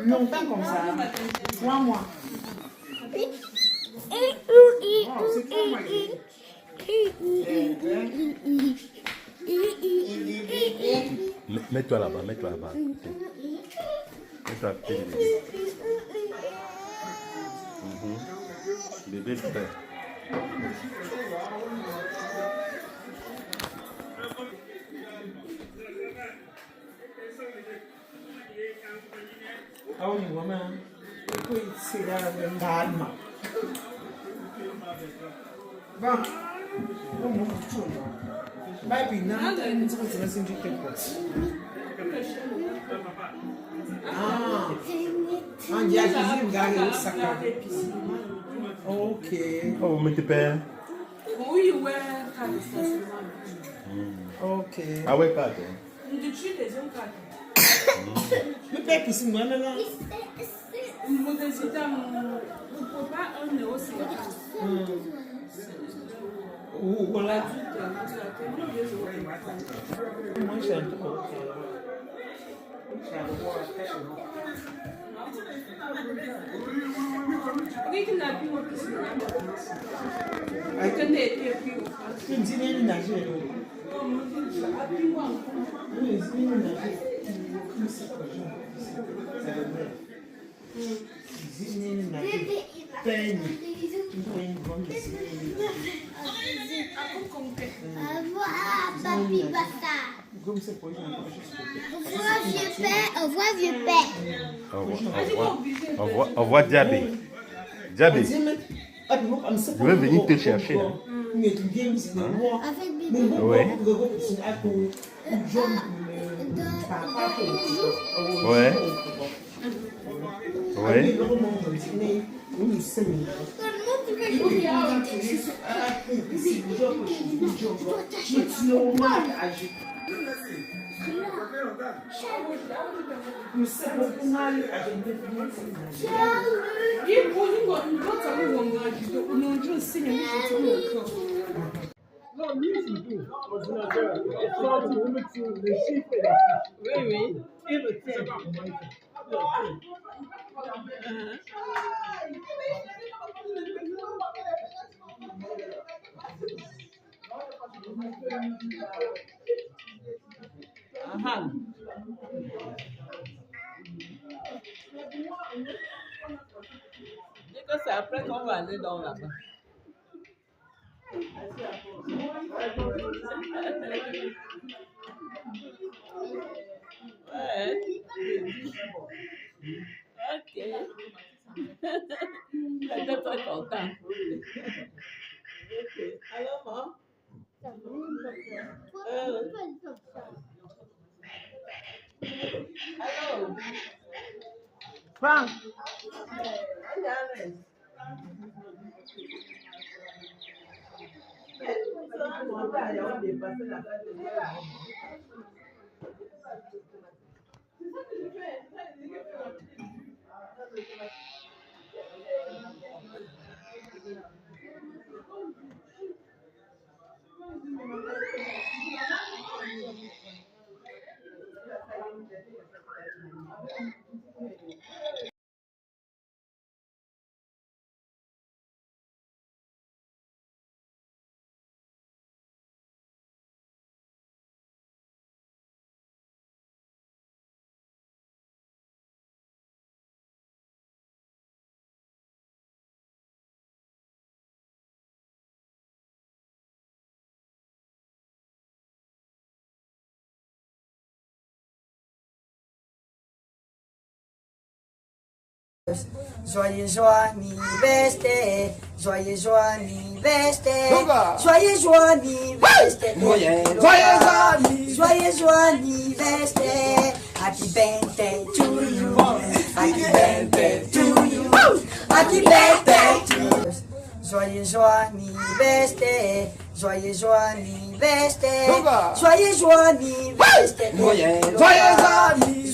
Longtemps comme ça. 3 mois. C'est 3 mois. Mets-toi là-bas, mets-toi là-bas. Mets-toi à côté du bébé. Bébé prêt. Ah oui, maman. Écoute, c'est là le calme. Bon. Baby, now I'm going to listen to the il y a des gars ok. Oh, mais t'es père. Oui, ouais, ok. Ah ouais, pas. Le père qui s'est moi là. Voilà. Moi j'ai un peu. Au revoir, vieux père. Au revoir, Diabé. Diabé, je vais venir te chercher. Là. Ouais. Ouais. Ouais. C'est après qu'on va aller dans là-bas. Ouais. Ok. J'étais très content. Ok. Alors, maman? Allô? Franck. Joyeux anniversaire, joyeux anniversaire, joyeux anniversaire, joyeux anniversaire, happy birthday to you, happy birthday to you, happy birthday to you. Joyeux anniversaire, joyeux anniversaire, joyeux anniversaire,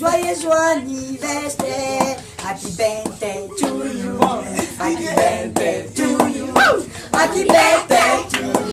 joyeux anniversaire. Happy birthday to you, happy birthday to you, happy birthday to you.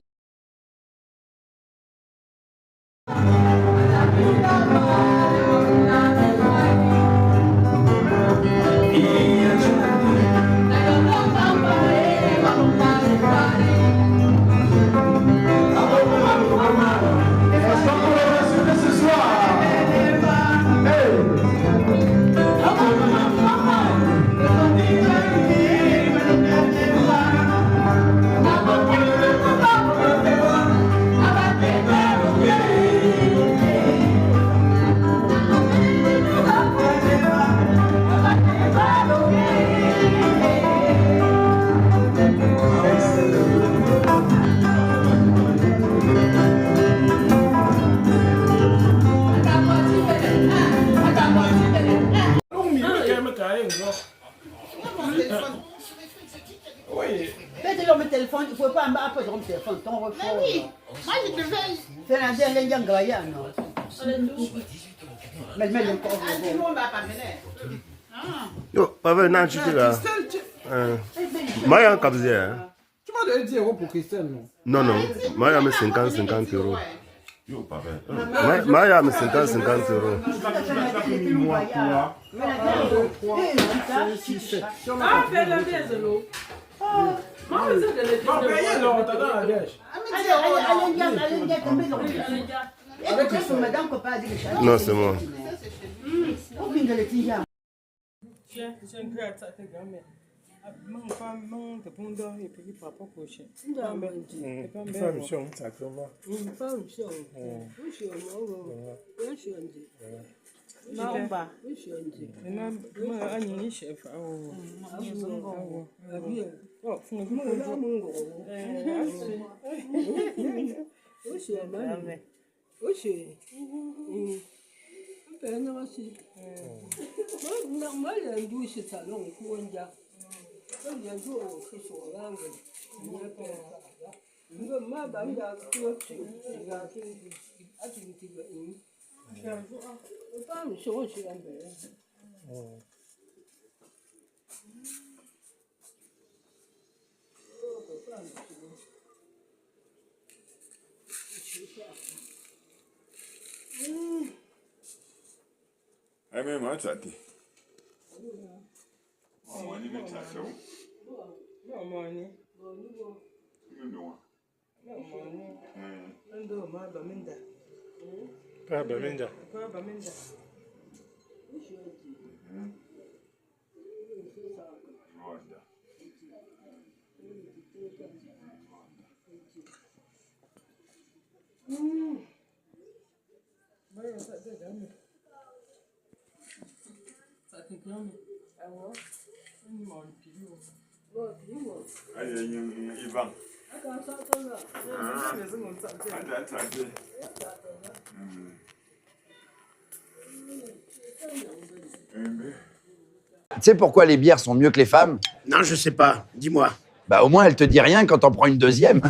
téléphone, ton refrain. Mais oui, moi je devais. C'est un dernier yang gaya, non. Mais le corps. Ah, tout le monde va pas venir. Yo, pas vrai, non, tu es là. Maya Kabzé. Tu vas donner 10 euros pour Christelle, non? Non, non. Maya met 50 euros. Yo, pas vrai. Maya met 50 euros. Ah, fais la pièce de l'eau. Moi, je sais que les Non, payez, là, on t'attend à la dèche. Non, c'est moi. I mean, what's that? Oh, when you get that show, No money. you know. No money. Ndo ma baminda. Pas Baminda. Kwa baminda. Rwanda. Baya sa da dami. Sa ti gami. Awo. Ni mo piyo. Lo piyo. I am Ivan. Aka sa ta la. Ne zan ta ce. That's it. Tu sais pourquoi les bières sont mieux que les femmes? Non, je sais pas. Dis-moi. Bah au moins elle te dit rien quand t'en prends une deuxième.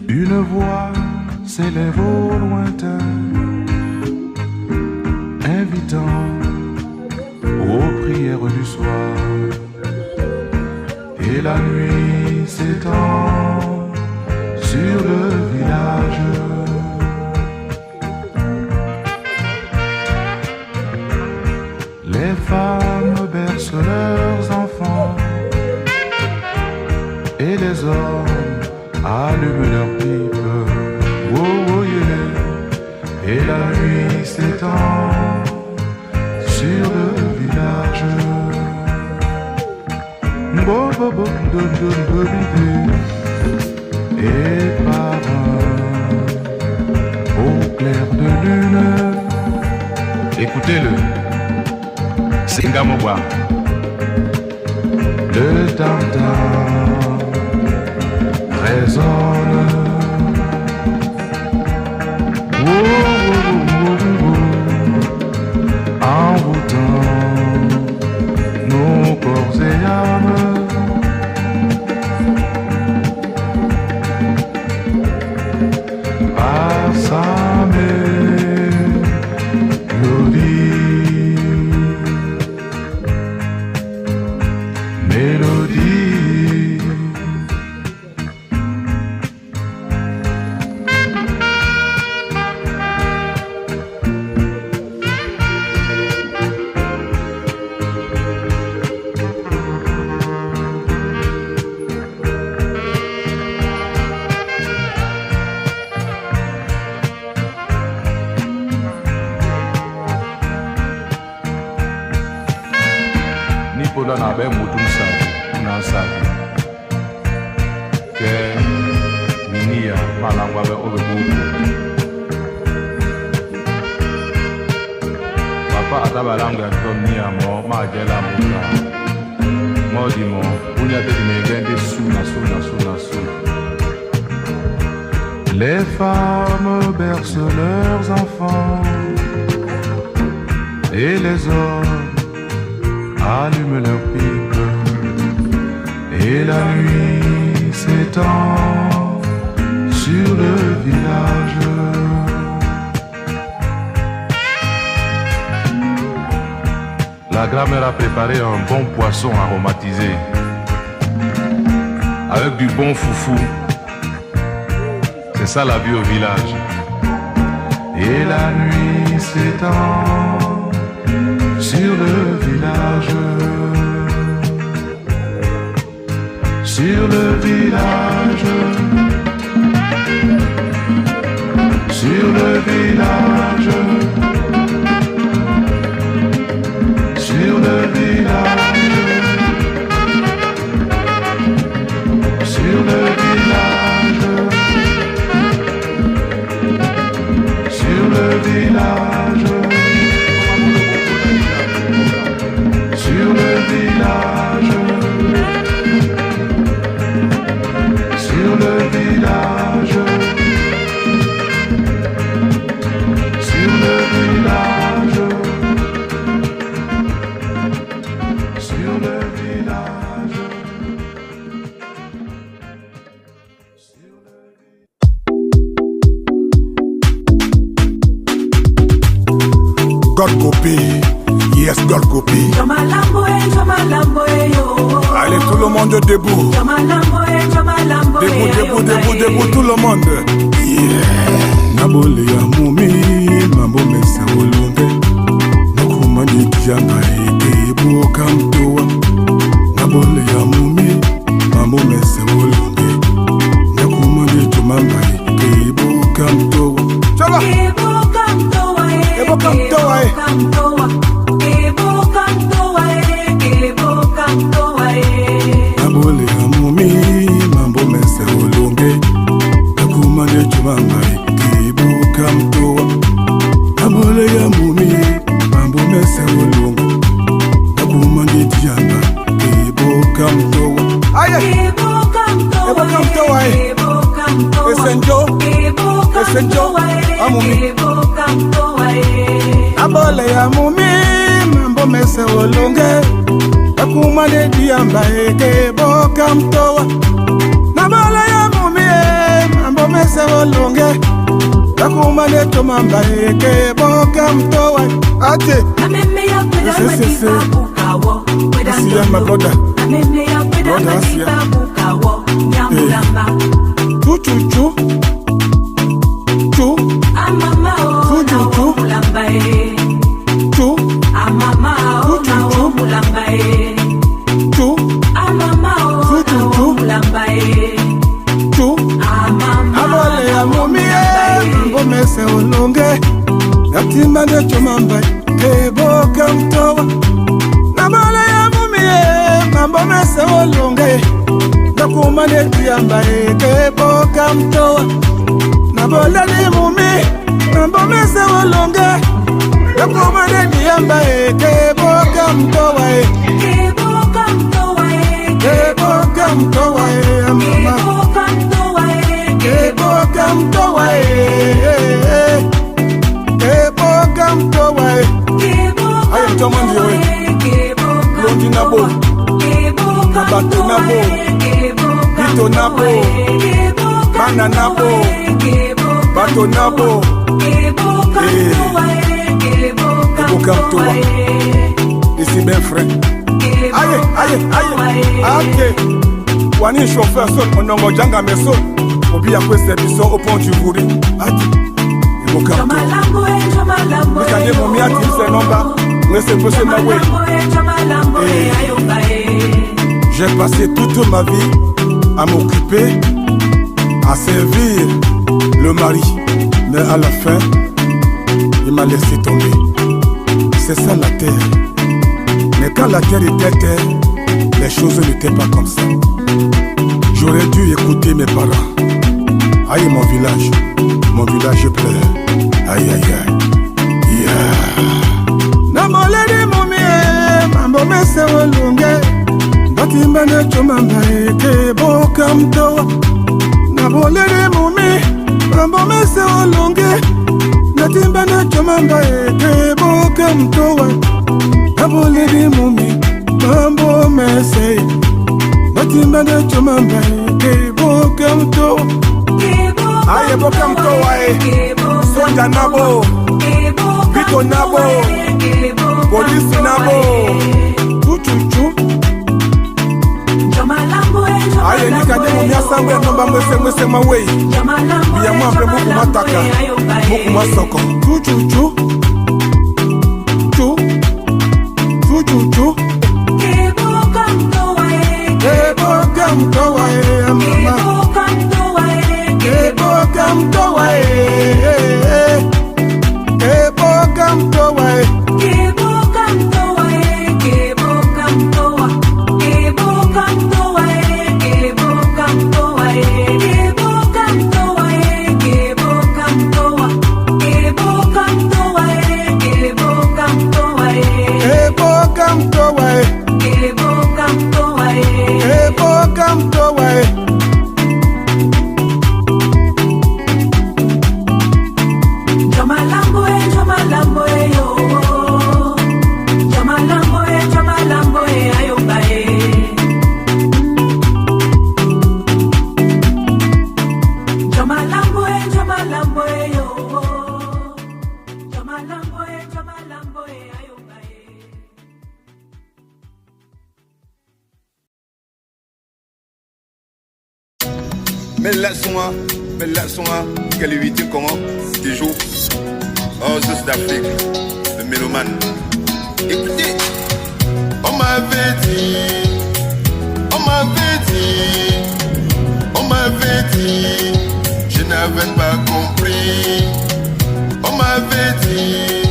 Une voix s'élève au lointain, invitant aux prières du soir. Et la nuit s'étend sur le village. Les femmes bercent leurs enfants et les hommes allument leurs pipes. Oh, oh, yeah. Et la nuit s'étend sur le village. Bo, bo, bo, do, do, do, do. Et par au clair de lune, écoutez-le. Singamowa. Le tam-tam résonne. Oh, oh, oh, oh, envoûtant nos corps et âmes. Par sa mélodie. pola na be mutum sa na sa ke minia malangwa be obebu papa atabalanga tomnia mo ma jela muka mo di mo unya te di megende suna. Les femmes bercent leurs enfants et les hommes allument leurs pipes et la nuit s'étend sur le village. La grand-mère a préparé un bon poisson aromatisé avec du bon foufou. C'est ça la vie au village. Et la nuit s'étend sur le village. Sur le village. Sur le village. Sur le village. Sur le village. Sur le village. Sur le village. Sur le village. Sur le village. Sur le village. God copy, yes, God copy. Allez, tout le monde debout. Debout, tout le monde. Yeah. Nabole ya mumi, mambo mesa ulunde. Nakumani kijanga eke boka mtoa. Nabole ya mumi, mambo mesa ulunde. Nakumani tumanga eke boka mtoa. Chala. Nabole ya mumi, mambo mese ulunge. Nakumane chumanga ikibuka mtoa. Nabole ya mumi, mambo mese ulunge. Nakumane tianga ikibuka mtoa. Aye! Ibuka mtoa. Esenjo, amumi. Nabole ya mumi, mambo mese ulunge. Nakumane tianga ikibuka mtoa. Nabole ya mumi, mambo mese ulunge. Nakumane tumamba ikibuka mtoa. Ate! Siya my brother. Brother Siya. Chu. Abole ya mumi mambo mese ulunge. Natimande chumamba keboka mtoa. Nabole ya mumi mambo mese ulunge. Nakumane tiamba keboka mtoa. Nabole ya mumi mambo mese ulunge. Nakumane tiamba keboka mtoa. Keboka mtoa mama. Keboka mtoa. Keboka mtoa. Ayo mtomandi we. Londi nabo. Bato nabo. Bito nabo. Mana nabo. Bato nabo. Keboka mtoa. Ici ben frère. Aye. Ake. Wani chauffeur son onongo janga meso. Obi akwe service au pont du Bouri. Ati. Keboka mtoa. Mikande momi ati se nomba. Mwese pose ma way. J'ai passé toute ma vie à m'occuper, à servir le mari. Mais à la fin, il m'a laissé tomber. C'est ça la terre. Mais quand Quand la terre était terre, les choses n'étaient pas comme ça. J'aurais dû écouter mes parents. Aïe mon village pleure. Aïe aïe aïe. Yeah. Namolede momie, mambo mese olunge. Batimbane chomamba eke bokam towa. Namolede momie, mambo mese olunge. Batimbane chomamba eke bokam towa. Namolede momie, mambo mese. Batimbane chomamba eke bokam towa. Aye bokam towa e. Soja nabo. Vito nabo. Polisi nabo. Chuchuchu. Aye nikade mumia sangwe nomba mwese mawei. Biya mwambre muku mataka. Muku masoko. Chuchuchu. Chu. Chuchuchu. Bokam towa e mama. Bokam towa e. Bokam towa e. Mais laisse-moi, quelle éviter comment tu joues. Oh, Zeus d'Afrique, le mélomane. Écoutez, on m'avait dit, je n'avais pas compris. On m'avait dit,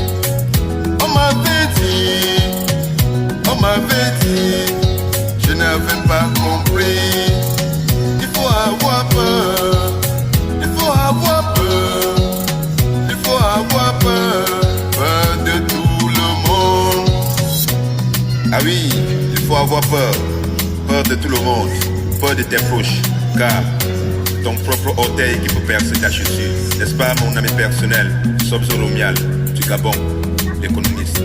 je n'avais pas compris. Il faut avoir peur, peur de tout le monde. Ah oui, il faut avoir peur de tout le monde, peur de tes proches, car ton propre orteil qui peut percer ta chaussure. N'est-ce pas mon ami personnel, Sobzo Romial, du Gabon, l'économiste.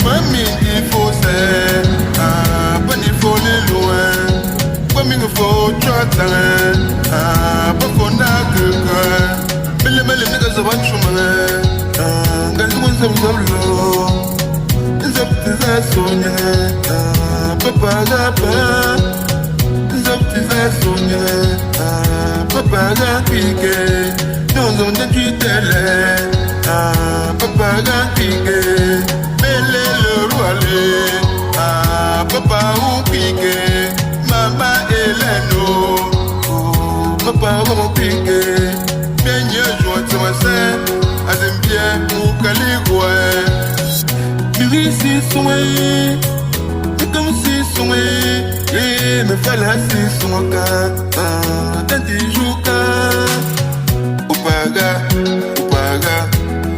Mami, il faut c'est, bon il faut les loin, comme il faut traiter, pas qu'on a que quoi, mais les nègres se vont chômer, quand tout le monde se soigner, papa gapa, soigner, papa piquer, nous on a du télé, papa piquer, mêler le roi, papa ou piquer, maman Hélène, papa ou piquer, bien joie de ma sœur, à bien ou caligoué. Si soin, comme si soin, et me fallait si soin quand tu joues Opaga,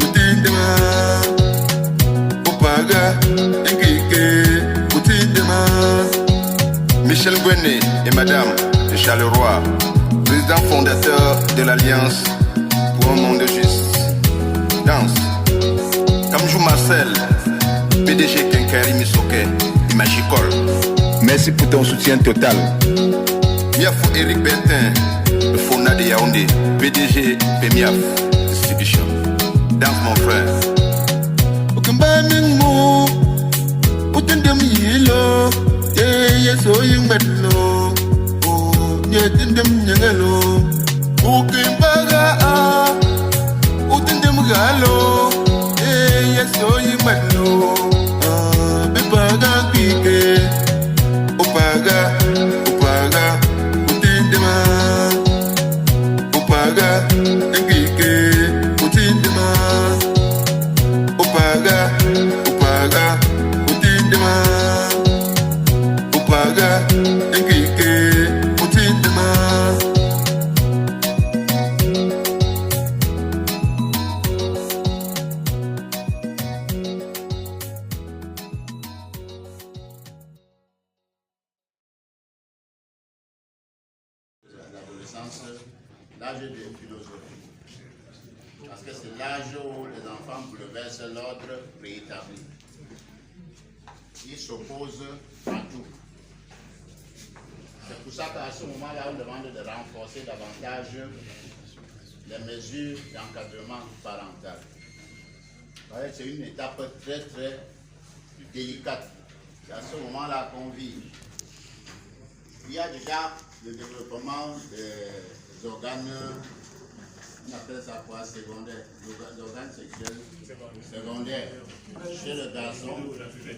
Utindema, Opaga, Engike, Utindema. Michel Ngwene et Madame de Charleroi, président fondateur de l'Alliance pour un monde juste. Danse. Kamjou Marcel, PDG Kenkari Misoke et Magicol. Merci pour ton soutien total. Miafou Eric Bertin, le Fona de Yaoundé, PDG PMIAF Distribution. Danse mon frère. Okamba Mingmo, Utendem Yelo, Yeso Yingmetlo, Yetendem Yangelo, Ukimbaga, Utendem Galo, Yeso Yingmetlo, Bipaga Pike, Opaga, Opaga, Utendema, Opaga, Pike, Utendema. Opaga, Opaga, Utindema. Opaga, Nkike, Utindema. L'adolescence, l'âge de philosophie. Parce que c'est l'âge où les enfants bouleversent l'ordre préétabli. Ils s'opposent à tout. C'est pour ça qu'à ce moment-là, on demande de renforcer davantage les mesures d'encadrement parental. C'est une étape très très délicate. C'est à ce moment-là qu'on vit. Il y a déjà le développement des organes, on appelle ça quoi, secondaire, les organes sexuels secondaires. Chez le garçon,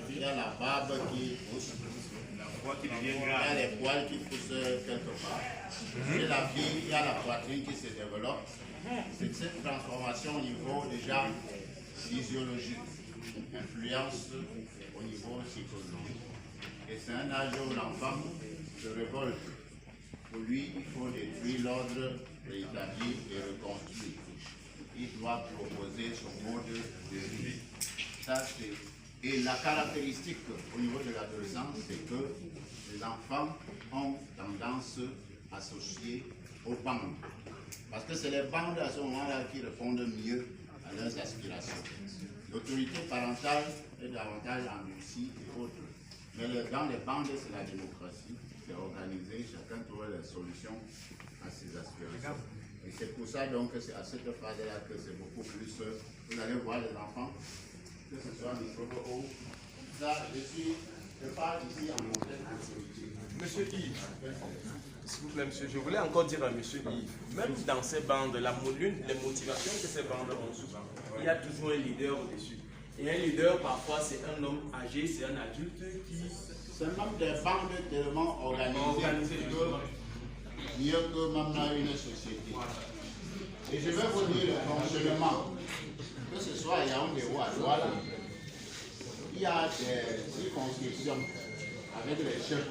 il y a la barbe qui pousse, il y a les poils qui poussent quelque part. Chez la fille, il y a la poitrine qui se développe. C'est cette transformation au niveau déjà physiologique, influence au niveau psychologique. Et c'est un âge où l'enfant se révolte. Pour lui, il faut détruire l'ordre rétabli et reconstruit. Il doit proposer son mode de vie. Ça, et la caractéristique au niveau de l'adolescence, c'est que les enfants ont tendance à s'associer aux bandes. Parce que c'est les bandes à ce moment-là qui répondent mieux à leurs aspirations. L'autorité parentale est davantage endurcie et autres. Mais dans les bandes, c'est la démocratie. C'est organisé, chacun trouve les solutions à ses aspirations. Et c'est pour ça donc que c'est à cette phase-là que c'est beaucoup plus. Vous allez voir les enfants, que ce soit micro ou ça, je parle ici en montagne en politique. Monsieur Yves, s'il vous plaît, monsieur, je voulais encore dire à monsieur Yves, même dans ces bandes, les motivations que ces bandes ont souvent, il y a toujours un leader au-dessus. Et un leader, parfois, c'est un homme âgé, c'est un adulte qui... C'est même des bandes tellement organisées mieux que même dans une société. Et je vais vous dire le fonctionnement. Que ce soit à Yaoundé ou à Douala, il y a des circonscriptions avec les chefs.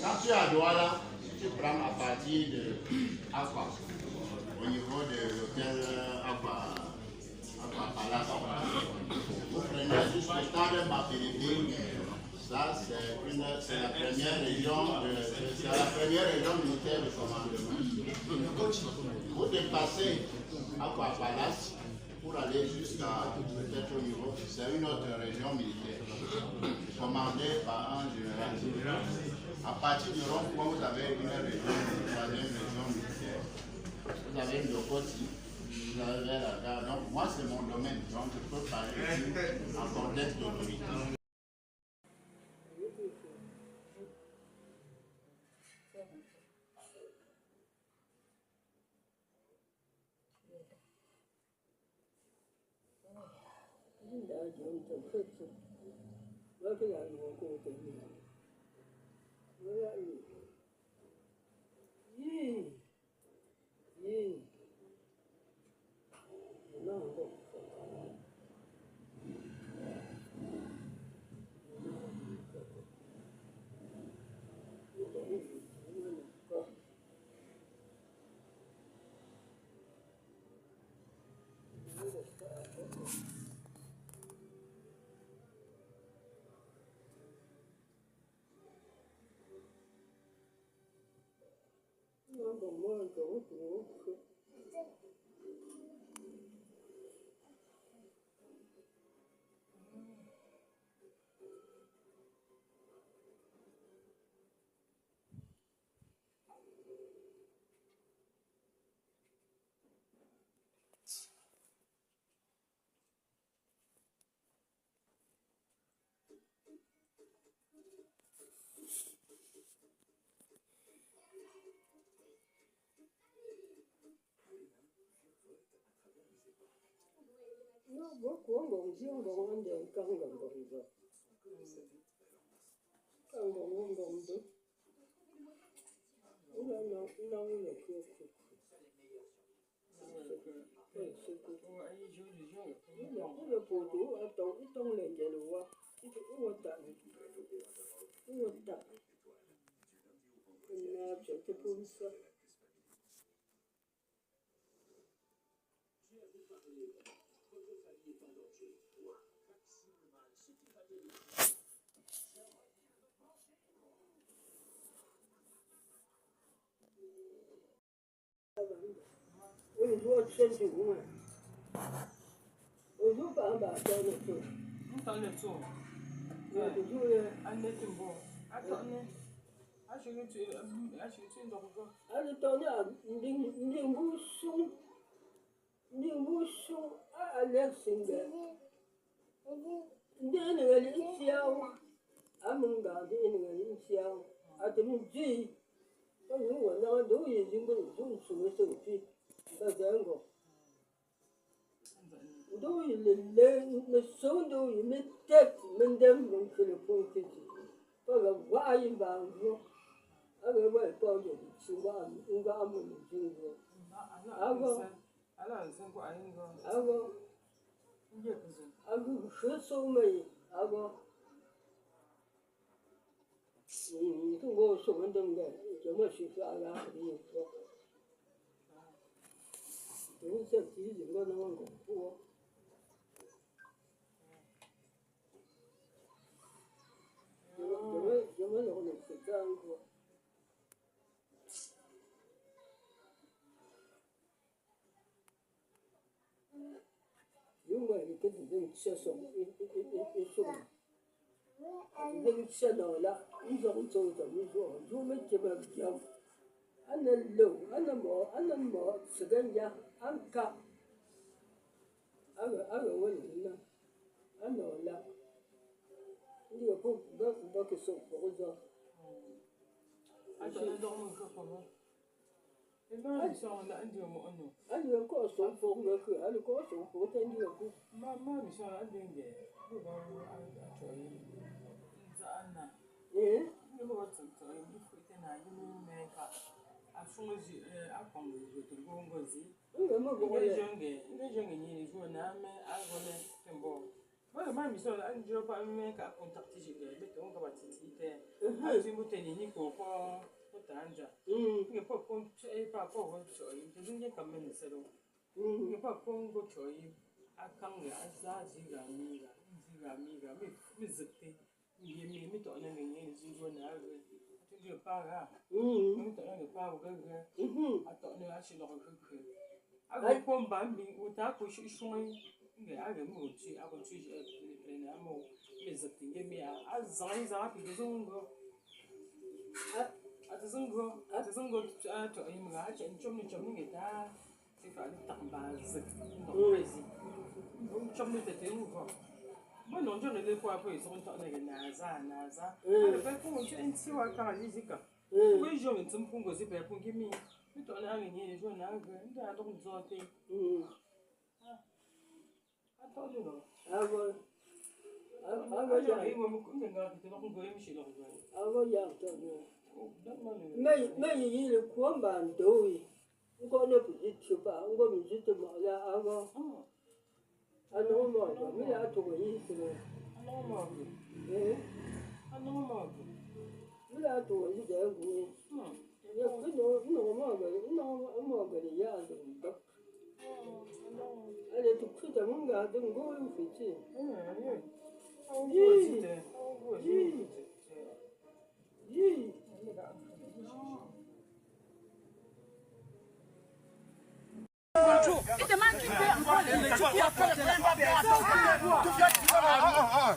Quand tu es à Douala, tu prends à partir de Aqua, au niveau de l'hôtel Aqua Palace. Vous prenez jusqu'au temps de Mapélébé. Ça, c'est la première région militaire de commandement. Vous dépassez Aqua Palace pour aller jusqu'à peut-être au niveau, c'est une autre région militaire, commandée par un général. À partir du rond-point, vous avez une troisième région militaire. Vous avez le Lokoti, vous avez la gare. Donc, moi, c'est mon domaine. Donc, je peux parler ici en contexte d'autorité.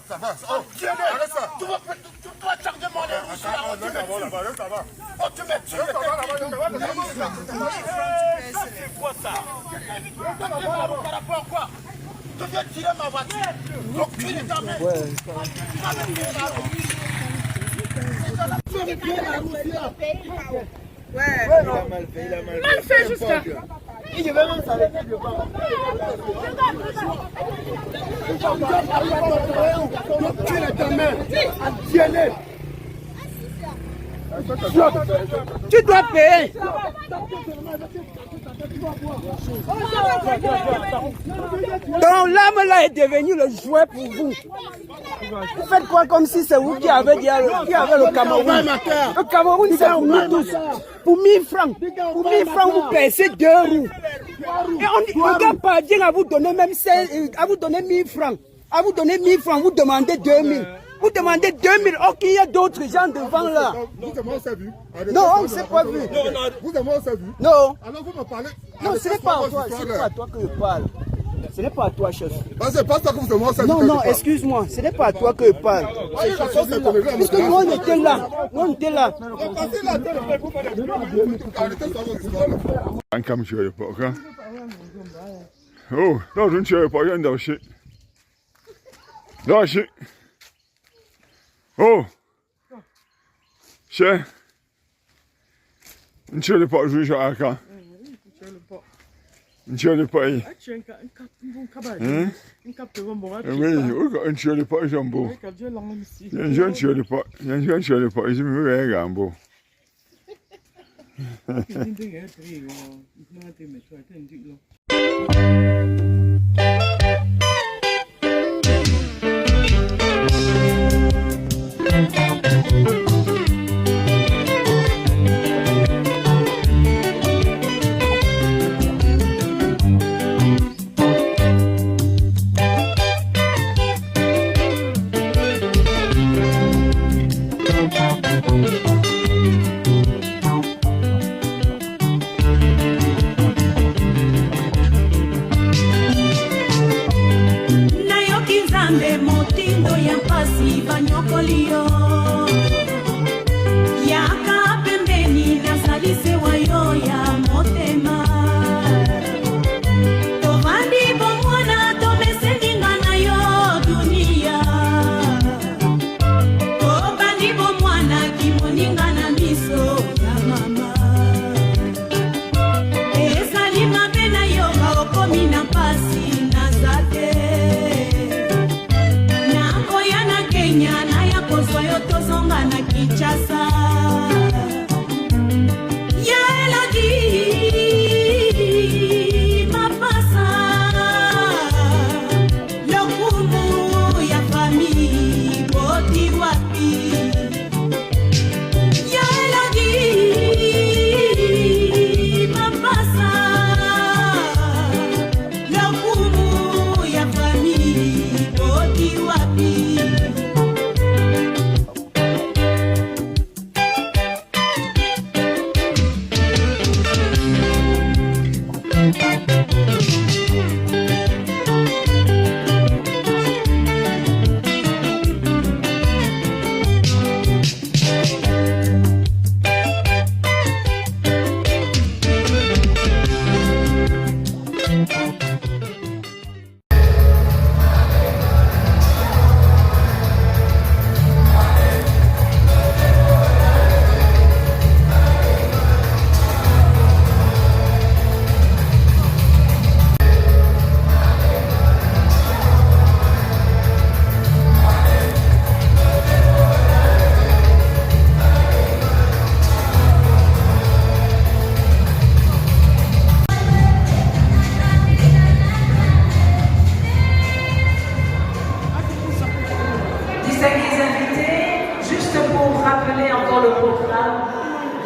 Ça va. Oh, arrête ça. Tu vas charger mon nez rouge là. Ça va. Oh, tu me tues. C'est quoi ça? Par rapport à quoi? Tu viens tirer ma voiture. Donc tu es ta main. Ouais. Il a mal fait jusqu'à. Et je vais même s'arrêter devant. Tu es ta main. Tiens-les. Tu dois payer. Donc l'âme là est devenue le jouet pour vous. Vous faites quoi comme si c'est vous qui avez le Cameroun. Le Cameroun c'est pour nous tous. Pour 1000 francs. Pour 1000 francs vous payez 2 roues. Et on ne doit pas dire à vous donner même 16, à vous donner 1000 francs. À vous donner 1000 francs, vous demandez 2000. Vous demandez 2000, oh qu'il y a d'autres gens devant là. Vous avez aussi vu? Non, on ne s'est pas vu. Vous avez aussi vu? Non. Alors vous me parlez? Non, ce n'est pas à toi, c'est pas à toi que je parle. Ce n'est pas à toi, chef. C'est pas ça que vous avez aussi vu. Non, non, excuse-moi, ce n'est pas à toi que je parle. Parce que nous on était là. Nous on était là. An kam shi ya fauka. Oh, no dun shi ya fauka da shi. Da shi. Oh. Che. Un shi le pas jouer à ka. Un shi le pas. Oui, un shi le pas jambo. Un jeune shi le pas. Un jeune shi le pas, il me fait gambo.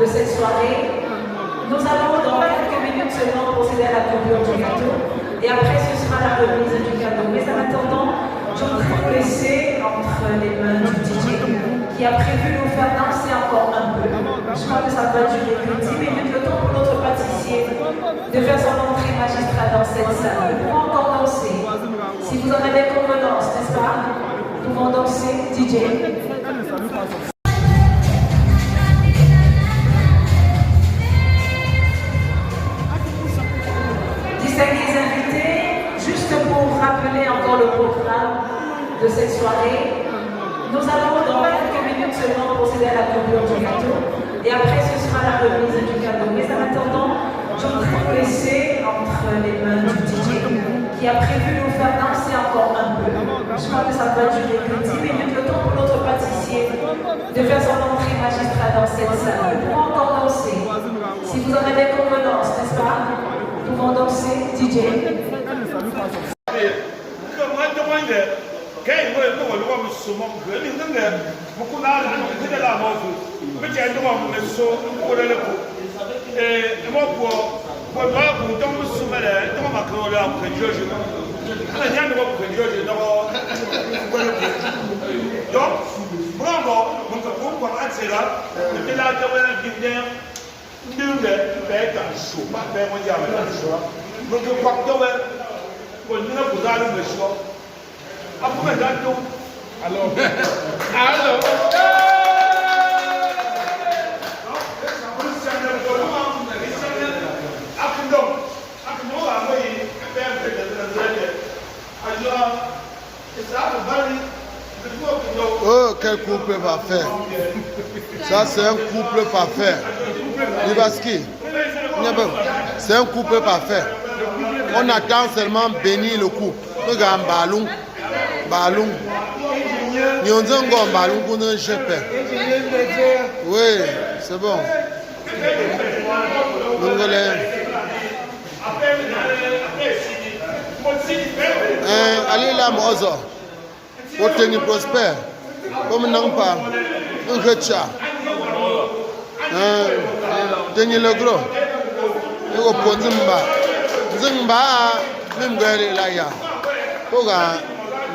de cette soirée. Nous allons dans quelques minutes seulement procéder à la coupure du gâteau et après ce sera la remise du cadeau. Mais en attendant, je voudrais vous laisser entre les mains du DJ qui a prévu nous faire danser encore un peu. Je crois que ça va durer que 10 minutes, le temps pour notre pâtissier pâtissiers de faire son entrée magistrale dans cette salle. Nous pouvons encore danser. Si vous en avez convenance, n'est-ce pas? Nous pouvons danser, DJ. Distingués invités, juste pour rappeler encore le programme de cette soirée, nous allons dans quelques minutes seulement procéder à la coupure du gâteau et après ce sera la remise du cadeau. Mais en attendant, je voudrais vous laisser entre les mains du DJ qui a prévu nous faire danser encore un peu. Je crois que ça va durer que 10 minutes, le temps pour notre pâtissier de faire son entrée magistrale dans cette salle. Nous pouvons encore danser. Si vous en avez convenance, n'est-ce pas? Nous pouvons danser, DJ. Oh, quel couple parfait. Ça, c'est un couple parfait. Libaski, c'est un couple parfait. On attend seulement bénir le couple. Regarde, ballon. Ballon. Nous avons un ballon pour nous jeter. Oui, c'est bon. Allez là, Mozo. Oteni prospère. Comme non pas. Un recha. Teni le gros. Et au point Zimba, même gagner là ya. Oga,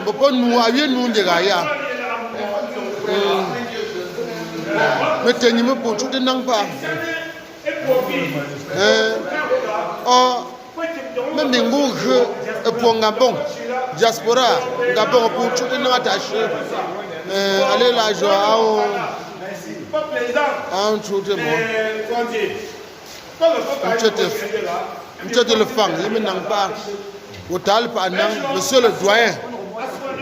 bon nous avions nous de gaya. Mais teni me pour tout n'en pas. Même des mots pour Gabon, diaspora, Gabon pour tout n'en attaché. Allez là, je un truc de bon. Monsieur le fang, il me n'en pas. Au tal pas non, monsieur le doyen.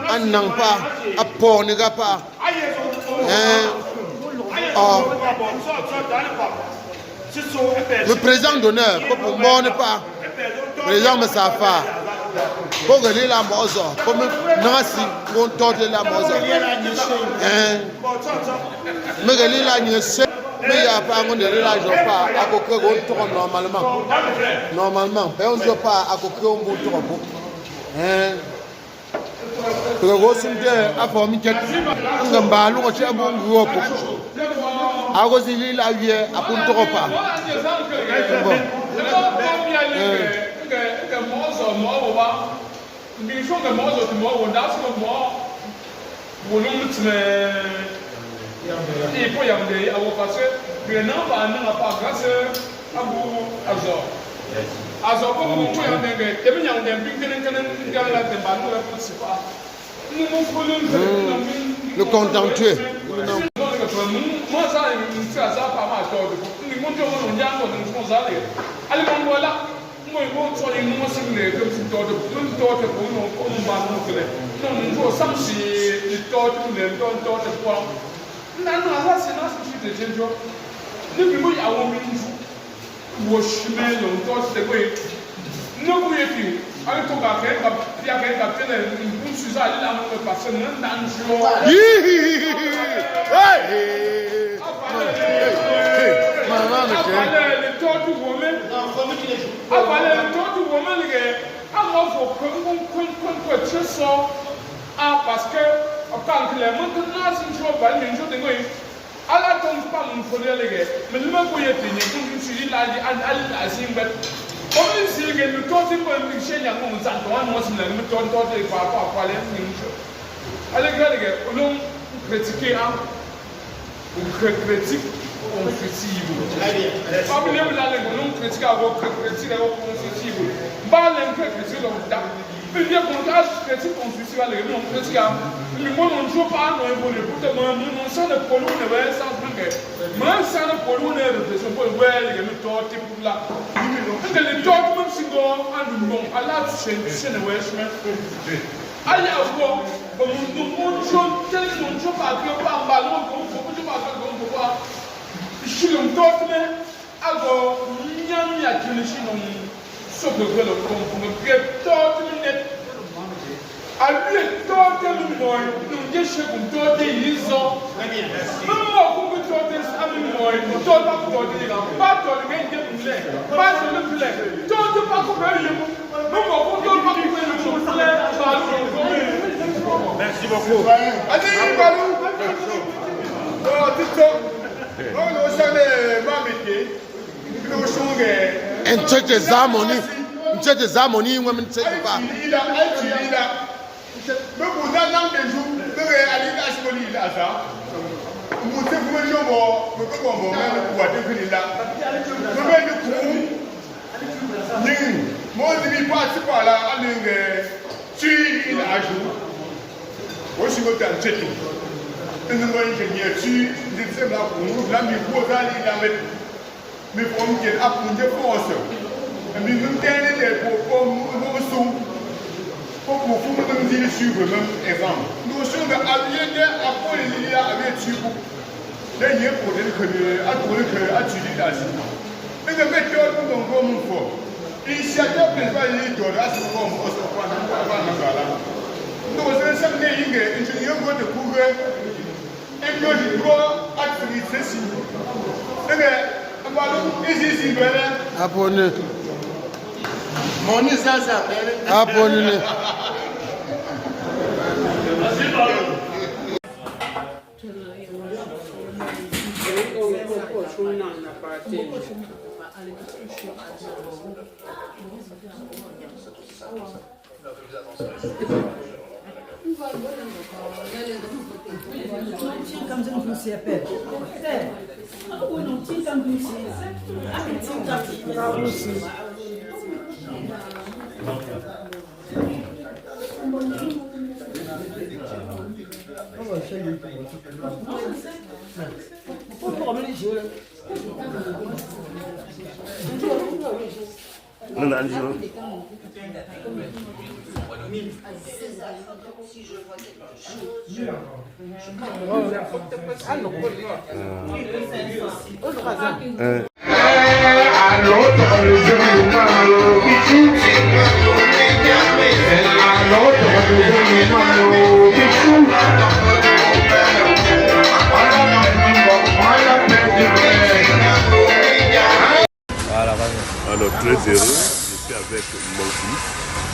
Un n'en pas, à port n'est pas. Le président d'honneur, pour moi n'est pas. Le président me s'affaire. Pour gagner la mozo, comme Nancy, on tente la mozo. Mais gagner la nièce. Mais il n'y a pas de relation pas à côté de normalement. Normalement, on ne joue pas à côté de l'autre. Le gros sunday a formé un ballon au charbon groupe. À cause de la vie à Puntopa. Et puis il y a des avocats, mais non pas grâce à vous Azor. Azor comme vous pouvez en dire, et bien il y a des big le contentieux. Moi ça ça pas mal tort. Nous montrons on y a on nous ça les. Allez mon voilà. Moi on soit une moi c'est comme si tort pour nous on va nous faire. Non nous ça c'est tort pour les tort pour non, c'est not the gender. Look at what I want to wash men on touch the way. No way if you. I took a cake, but the cake up and put Suzanne down the person and dance. Parce que quand les maintenant si je vois pas les choses de quoi à la tombe pas mon frère les gars mais le même voyait tenir comme je suis là à Zimbabwe comme si le temps c'est pas une chaîne à mon sang moi c'est le temps de pas les choses allez gars les gars on critique on critique conflittivo. Fammi le non critica o critica o conflittivo. Balle che critica da. Quindi io con la critica conflittiva le non critica. Il mondo non gioca a noi vuole putte ma non sa ne polune va sa perché. Ma sa ne polune riflessione poi quelli che mi torti per la. Perché le document si go and non alla scene westman. Allá go, como non c'ho patrio pa ballo come c'ho patrio come qua. Shilum totne ago nyam ya kilishi non so quello come che totne alue totne noi non riesce con tote iso. Ma come tote ami noi, tote pa tote pa tote che le pa tote le tote pa come Merci beaucoup. Allez, Balou. Oh, Tito. Oh, nous sommes mamité. Nous sommes En church zamoni. En church zamoni women say ba. Il a. Me vous dans des jours, me aller à ce qu'il a ça. Vous te vous jomo, me ko bon, me ko de fini là. Me me de coup. Ni, moi je vais passer par là, aller tu il a jour. Moi je me tente tout. Et nous voyons que tu sais là pour là me faut aller là avec me faut me dire apprendre force. Mais nous tenons les pour nous pour nous dire suivre même exemple. Nous sommes habillés à pour les liens avec tu pour les pour que à pour que à tu dis là. Mais le méthode nous donc comme faut. Initiative principale est de la comme au point nous sommes samedi ingénieur de couvrir et nous je dois activité si. Et bien ici voilà. Abonné. Mon ça Abonné. Comme ça, nous s'y appelle. Oh, non, tu comme nous s'y Non, non, non. Alors, très heureux, je suis avec mon fils.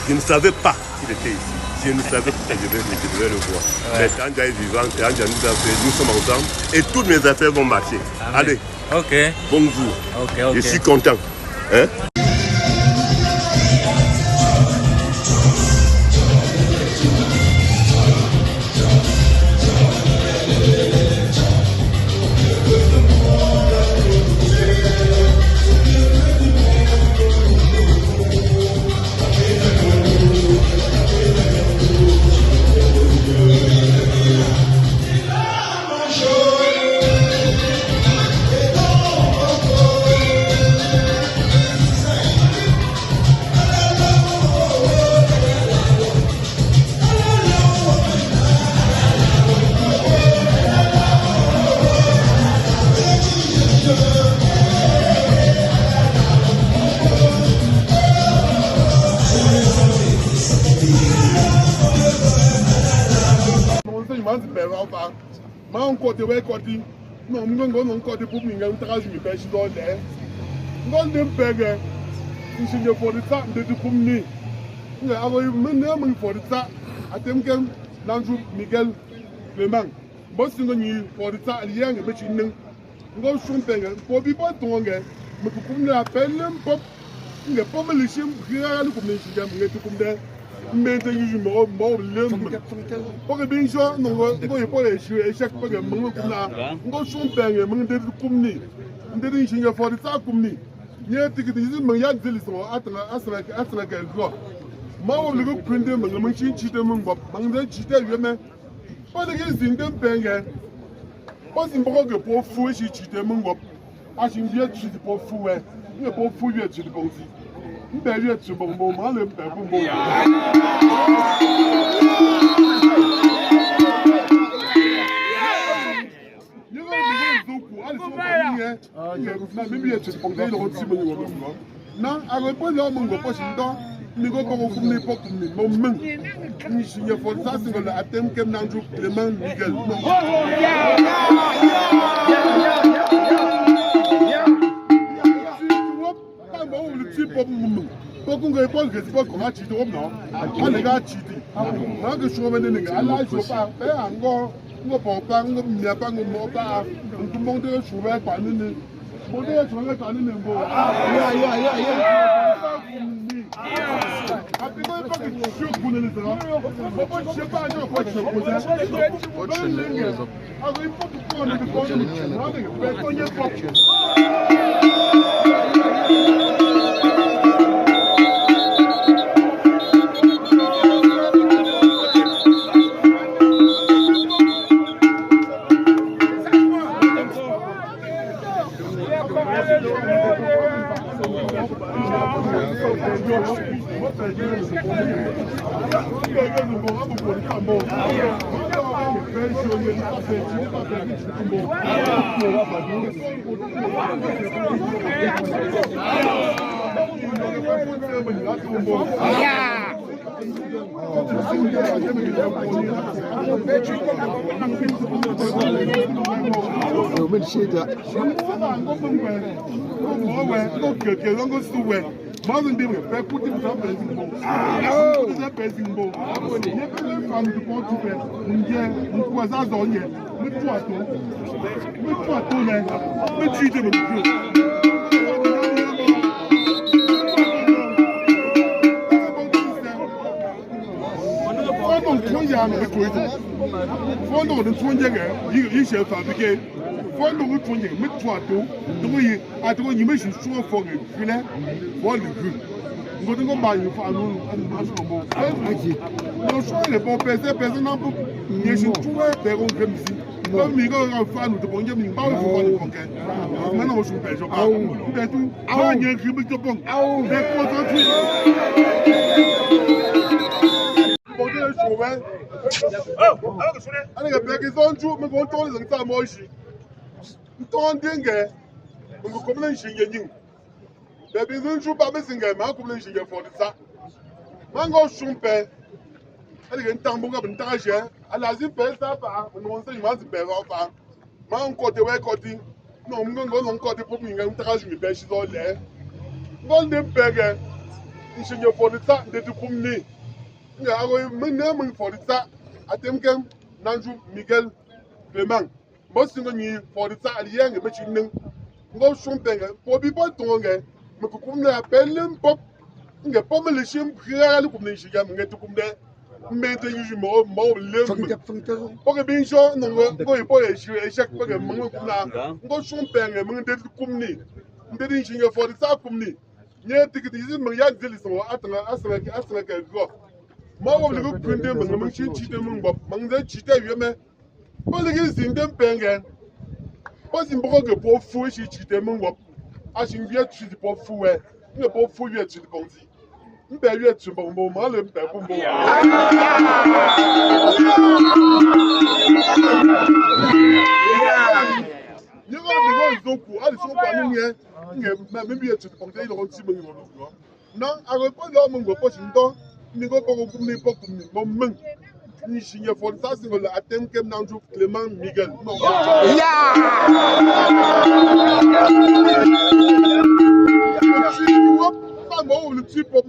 Je ne savais pas qu'il était ici. Je ne savais pas que je devais le voir. Mais Tanja est vivant, Tanja nous a fait, nous sommes ensemble et toutes mes affaires vont marcher. Allez, bonjour. Je suis content. Hein? Ma côté ouais côté non mon côté pour minga traje mi pêche dans l'air non de pègue si je pour ça de tout comme ni nga avoy maintenant mon pour ça atem ken nanju Miguel Clement boss ngo ni pour ça alien nga bechi ning ngo shumpenga pour bi pas tonga me comme la appelle pop nga pas me lishim gira lu comme ni jam nga tout comme de Mbente yuju mo lem. Porque bem só não vou pôr échec porque mão na. Ngo sum penge mão de kumni. Ndede engenheiro for tá kumni. Nye tiki tiki mão ya dele só asra que go. Mau ligo prende mão chite mão bob. Mão de chite yeme. Pode que zindem penge. Pode embora que pour fou chite mão bob. Achim dia chite pour fou é. Nie pour fou dia chite pour si. Mbele tu bon bon mal le bon bon. Non, avec pas l'homme on pas sinon ni go ko fu ni pok ni mo men ni signé for ça c'est le atem kem nan jou Clément Miguel. Beaucoup de gens qui disent qu'on a cheaté, on a cheaté. On a choisi de nous Allah, je ne pas faire encore. On ne peut pas, on ne pas, on ne pas. On ne peut pas choisir par nous. On ne peut pas choisir par nous. Après, on ne peut pas que tu sois pour nous. On ne sait pas quoi tu veux. Alors, il faut que tu prennes le temps. Fondo de Twinjanga, you shall fabricate. Fondo de Twinjanga, Mitwato, the way I told you, mission sure for you, what the group. Go to go buy you for and national. No, sorry, the person number, yes, you two their own premises. Comme we go around fan with the bonjour, you bow for the pocket. Man, I was so bad. That too, I can't give it the bunk. Oh, that I think a bag is on to me going to the time moishi. Don't think it. I'm going to you. There is no true missing a calculation for the sack. Mango Shumpe. I think Tamboga and Tasha, and as if best up when one thing was better off. Mount caught the way cutting. No, I'm going to go on cut the popping and trash me, but she's all there. One day beggar. You should go for the sack that you put me. I will name for the sack. I think Nanju Miguel Clément. Most of the for the sack, the young machine. Go something for people to me kukum na pelim pop nge pomele shim khira ku ne shiga nge tukum de mbente yuji mo lem poke bin sho no go ipo e shi e shek poke mo ku na go shum penge mo de kum ni ndedi shinga for the sa kum ni nye tikiti zi mo ya deli so atana asra ke go mo wo le ku prende mo shi chi de mo bob mo de chi te yeme poke gi zin dem penge po zin boko ge po fu shi chi de mo bob as in viet tu pour fouet ne pour fouiller tu bandit une belle tu bon moment le bon bon you go the go ali so pa ni yẹn même bien tu bandit il rentre mon non avec pas là mon go pas sinon ni go pas comme ni pas comme ni bon men ni signé for ça c'est le atem kem nanjou Clément Miguel le petit pop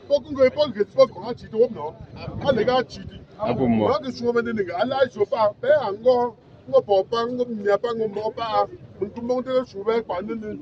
pour qu'on ne pas que qu'on a cheaté non ah les gars cheaté moi que je suis venu les gars là je pas faire encore on pas on n'y a pas on pas tout le monde est sauvé par nous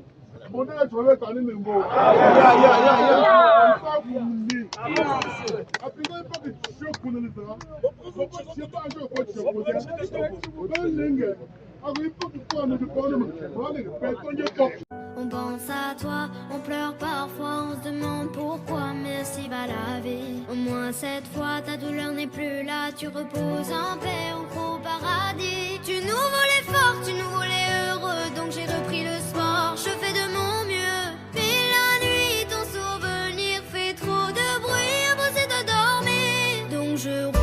On pense à toi, on pleure parfois, on se demande pourquoi, mais si va la vie. Au moins cette fois, ta douleur n'est plus là, tu reposes en paix au gros paradis. Tu nous voulais fort, tu nous voulais heureux, donc j'ai repris le sport, je fais de mon mieux. Mais la nuit, ton souvenir fait trop de bruit, impossible de dormir. Donc je roule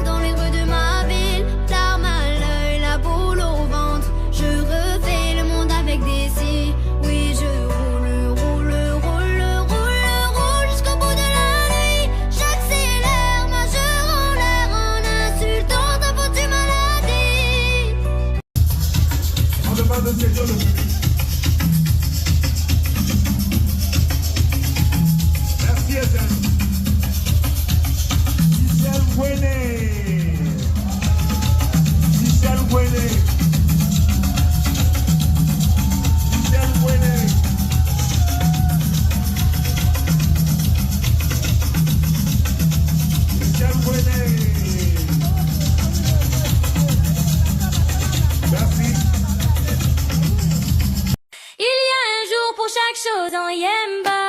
dans les rues de ma ville, larmes à l'œil, la boule au ventre. Je refais le monde avec des si. Oui, je roule jusqu'au bout de la nuit. J'accélère, majeur en l'air, en insultant ta foutue maladie. On demande de Dieu le merci Etienne. Michel Gouené. Michel Gouené. Michel Gouené. Michel Gouené. Merci. Il y a un jour pour chaque chose en Yemba.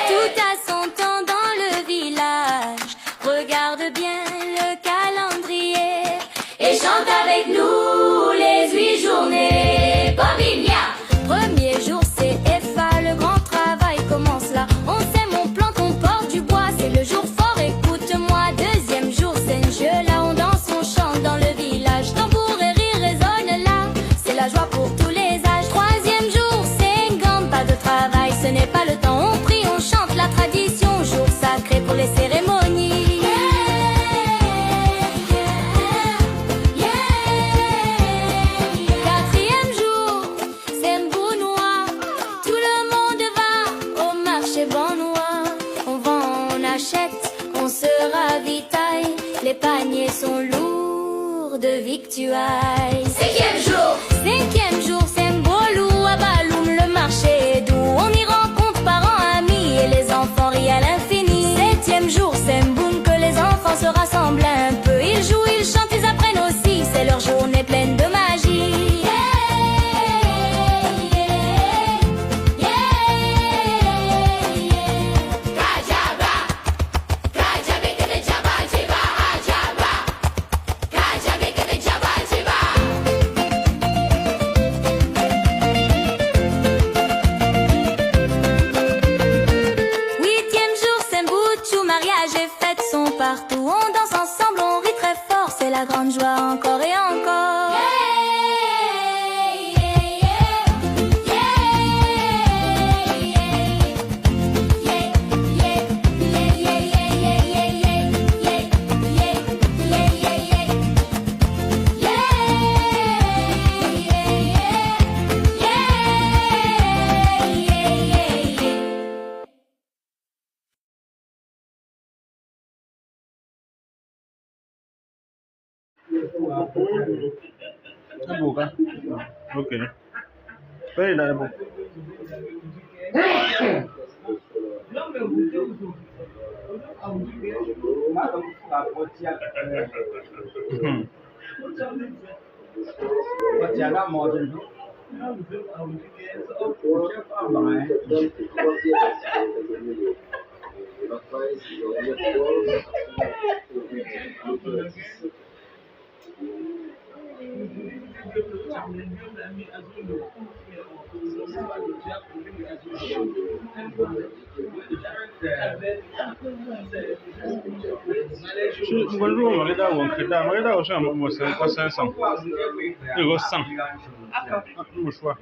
Tout a son temps dans le village. Regarde bien le calendrier et chante avec nous les 8 journées. Bambilia. Premier jour c'est EFA, le grand travail commence là. On sait mon plan qu'on porte du bois, c'est le jour fort, écoute-moi. Deuxième jour c'est un jeu, là on danse, on chante dans le village. Tambour et rire résonnent là, c'est la joie pour tous les âges. Troisième jour c'est une grande pas de travail, ce n'est pas le temps, on prie, on chante la tradition. Jour sacré pour les cérémonies. Quatrième jour, c'est Mbounoua. Tout le monde va au marché Banois. On vend, on achète, on se ravitaille. Les paniers sont lourds de victuailles. Cinquième jour, c'est Mbolou. À Baloum, le marché est doux. On y rencontre parents, amis et les enfants rient à l'infini. Septième jour, c'est Mboum, que les enfants se rassemblent un peu. Ils jouent, ils chantent, ils apprennent aussi. C'est leur journée pleine de magie. Huitième jour, c'est Mbouchou, mariage et fêtes sont partout. On danse ensemble, on rit très fort, c'est la grande joie encore et encore. Ok. Oui, là, bon. Bonjour, regarde où on crée là, regarde où c'est un moment, c'est quoi 500. Il y a 100. Mon choix.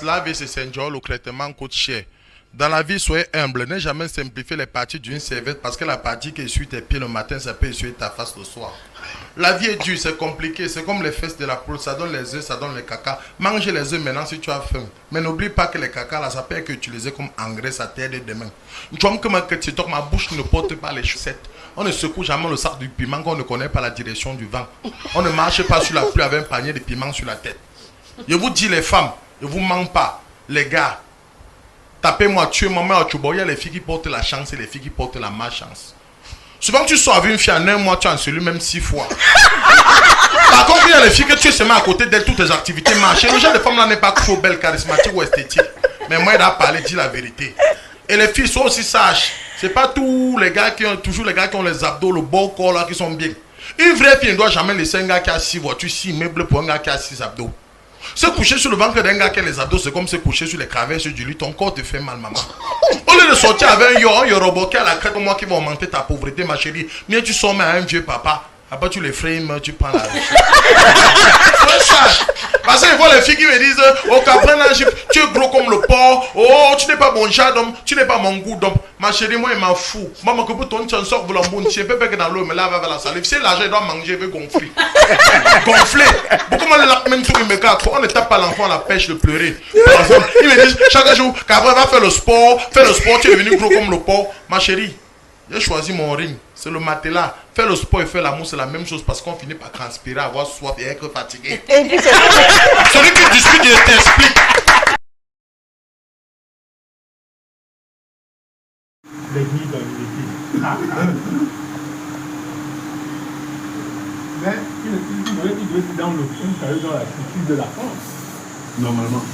Laver, c'est Saint-Jean, le traitement coûte cher. Dans la vie, soyez humble. Ne jamais simplifier les parties d'une serviette parce que la partie qui essuie tes pieds le matin, ça peut essuyer ta face le soir. La vie est dure, c'est compliqué. C'est comme les fesses de la poule. Ça donne les œufs, ça donne les caca. Mange les œufs maintenant si tu as faim. Mais n'oublie pas que les caca, là, ça peut être utilisé comme engrais, ça t'aide demain. Ma bouche ne porte pas les chaussettes. On ne secoue jamais le sac du piment qu'on ne connaît pas la direction du vent. On ne marche pas sur la pluie avec un panier de piment sur la tête. Je vous dis les femmes, je ne vous mens pas. Les gars, tapez-moi, tuez-moi, mais il y a les filles qui portent la chance et les filles qui portent la malchance. Souvent, tu sors avec une fille en un mois, tu en celui même 6 fois. Par contre, il y a les filles que tu es seulement à côté d'elles, toutes tes activités marchent. Le genre de femme là n'est pas trop belle, charismatique ou esthétique. Mais moi, il a parlé, dit la vérité. Et les filles sont aussi sages. C'est pas tous les gars qui ont, toujours les gars qui ont les abdos, le beau corps là, qui sont bien. Une vraie fille ne doit jamais laisser un gars qui a 6 voitures, 6 meubles pour un gars qui a 6 abdos. Se coucher sur le ventre d'un gars qui a les abdos, c'est comme se coucher sur les cravaches du lit. Ton corps te fait mal, maman. Au lieu de sortir avec un yorobo qui a la crête, moi qui va augmenter ta pauvreté, ma chérie, mieux tu sors à un vieux papa. Après tu les frames, tu prends la parce qu'il faut les filles qui me disent, oh Caprin, tu es gros comme le porc, oh tu n'es pas mon chat d'homme, tu n'es pas mon goût d'homme. Ma chérie, moi il m'en fout. Maman, que pour ton chansons, vous l'embouchez, je peux pas que dans l'eau, mais là, va la salive. Si l'argent doit manger, il veut gonfler. Gonfler. Beaucoup de même sur une méca, on ne tape pas l'enfant à la pêche de pleurer. Par exemple, ils me disent chaque jour, Caprin va faire le sport, tu es devenu gros comme le porc. Ma chérie, j'ai choisi mon ring, c'est le matelas. Faire le sport et faire l'amour, c'est la même chose parce qu'on finit par transpirer, avoir soif et être fatigué. Celui qui discute, je t'explique. Les nids dans les mais il doit être dans la culture de la France, normalement.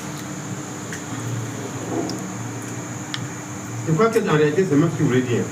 Je crois que en réalité, c'est même ce que vous voulez dire.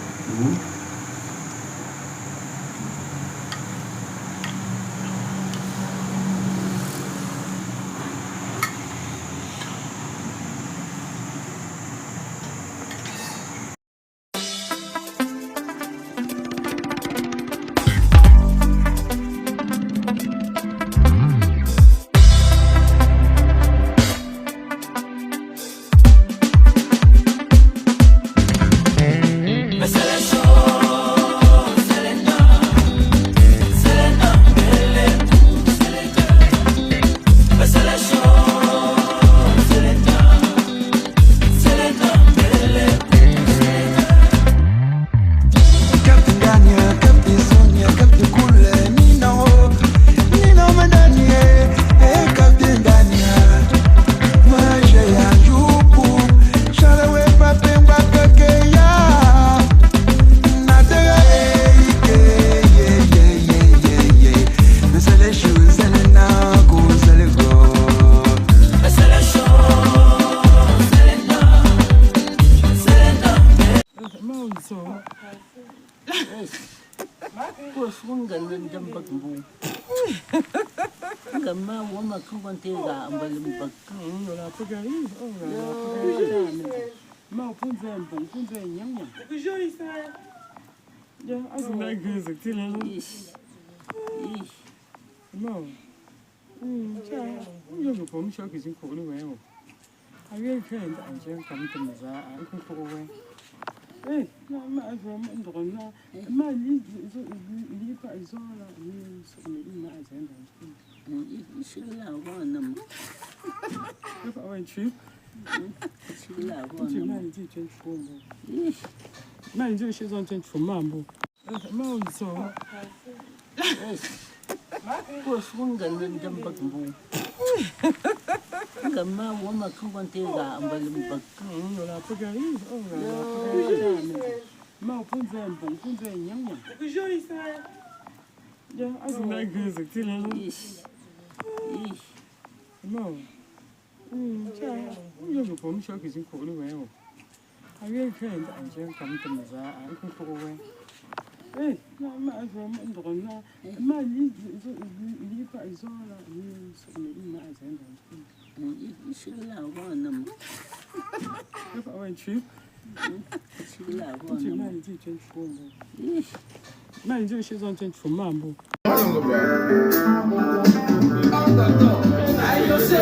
Ayo se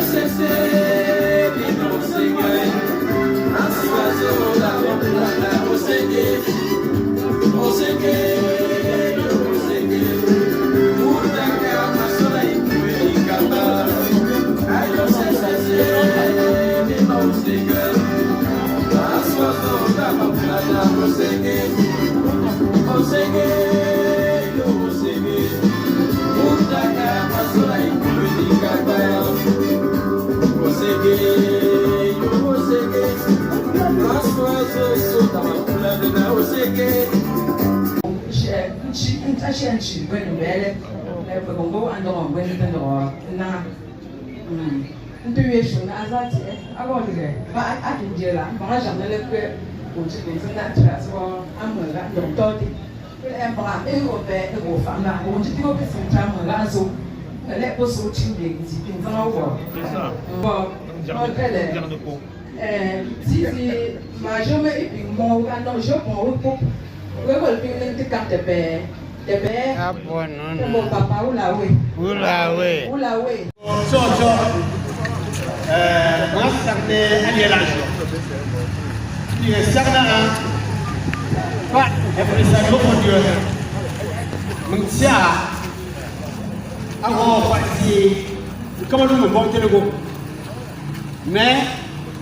Mais,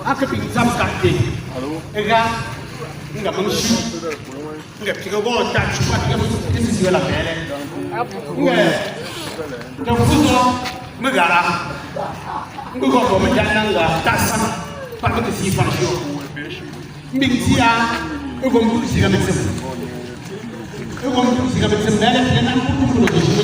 à que puis ça me capte. Et là, on a mon chou. On a petit gros tâche, je crois que c'est la belle. Donc, vous me gala. On va voir me dire là, tasse. Pas que c'est pas chaud. Mintia, on va me dire avec ça. On va me dire avec ça, mais elle n'a pas beaucoup de choses.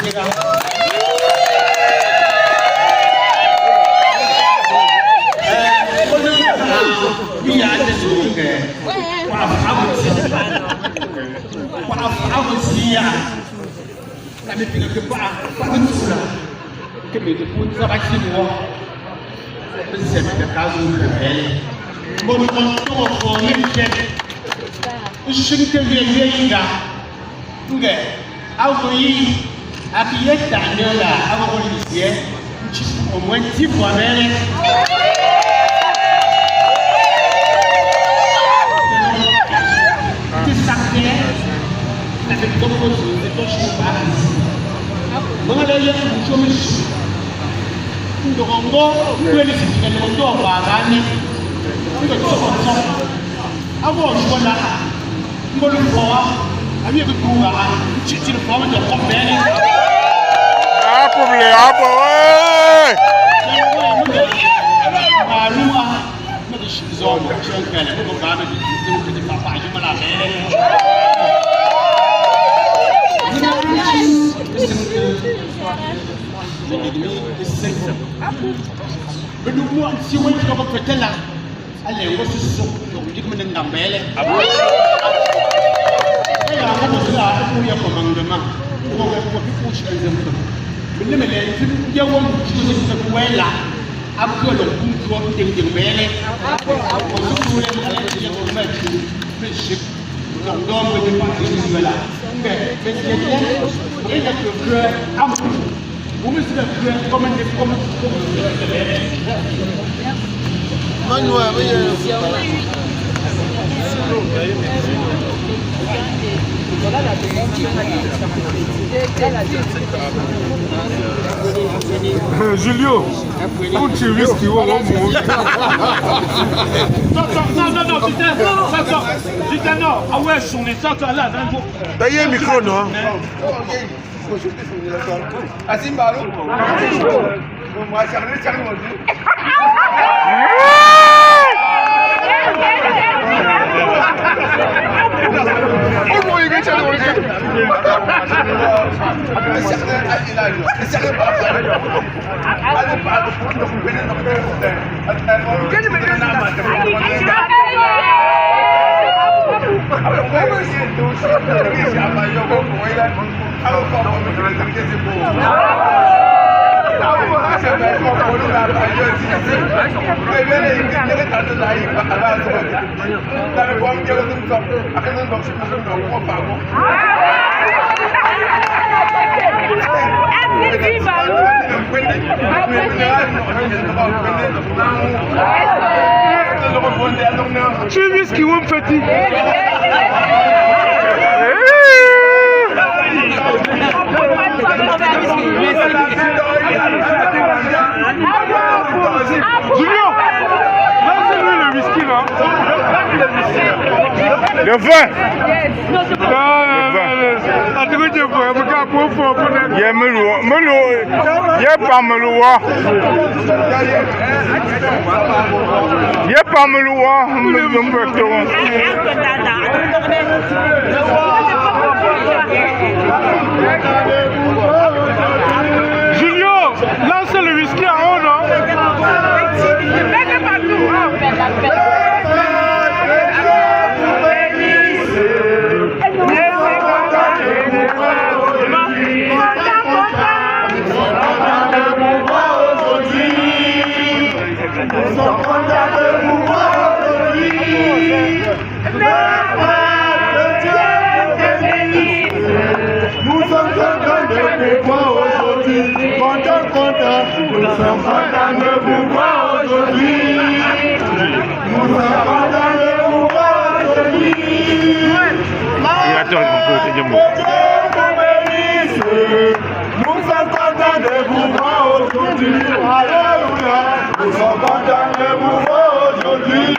Julio, où tu risques qu'il va mourir? Non, ah ouais, je suis ça, là, d'ailleurs, micro, non? Tu vis ce qui vous me fait. Julien, lancez-lui le whisky là. Le vin. Julio, lancez le whisky en haut, non? Nous sommes contents de vous voir aujourd'hui. Nous sommes contents de vous voir aujourd'hui. Nous sommes contents de vous voir aujourd'hui. Nous sommes contents de vous voir aujourd'hui. Alléluia. Nous sommes contents de vous voir aujourd'hui.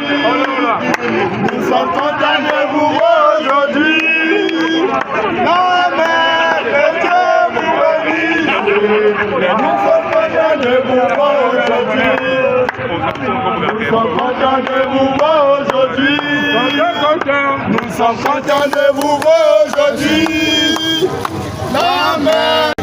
Nous sommes contents de vous voir aujourd'hui. La mère de Dieu vous bénisse. Nous sommes contents de vous voir aujourd'hui. Nous sommes contents de vous voir aujourd'hui. Nous sommes contents de vous voir aujourd'hui. La mère.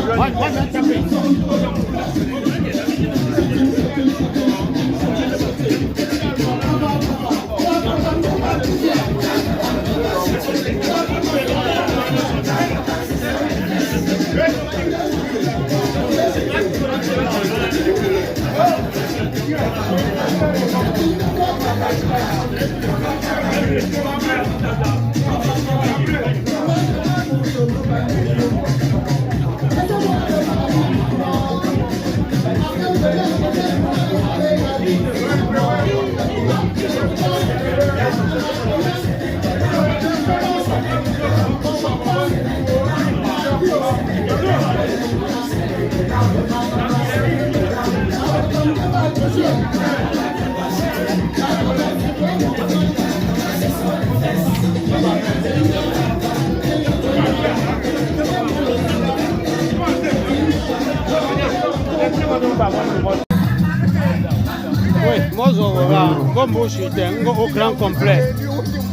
Oui, moi je vois comme vous chez au grand complet.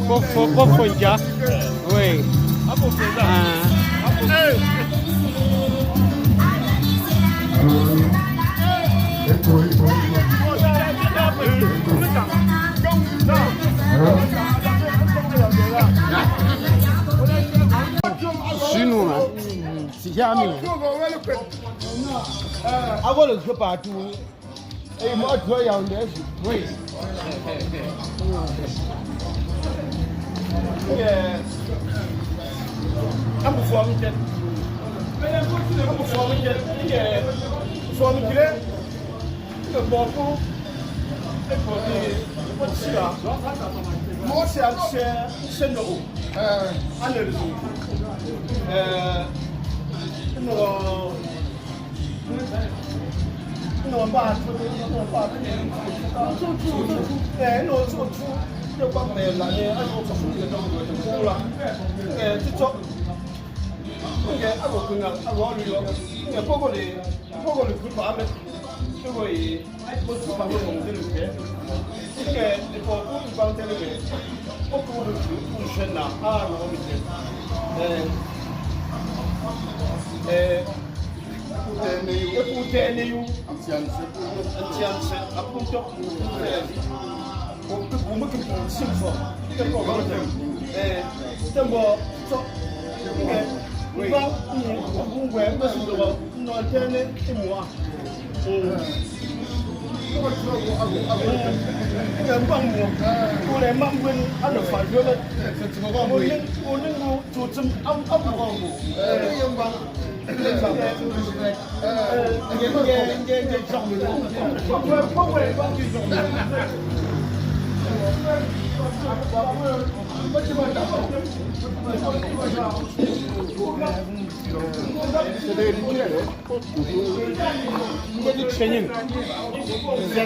Pour Fonja. Oui. Sinon, c'est jamais. Avant le jeu partout. Et moi, je dois y aller. Oui. Moi, c'est un chien de haut. Non, pas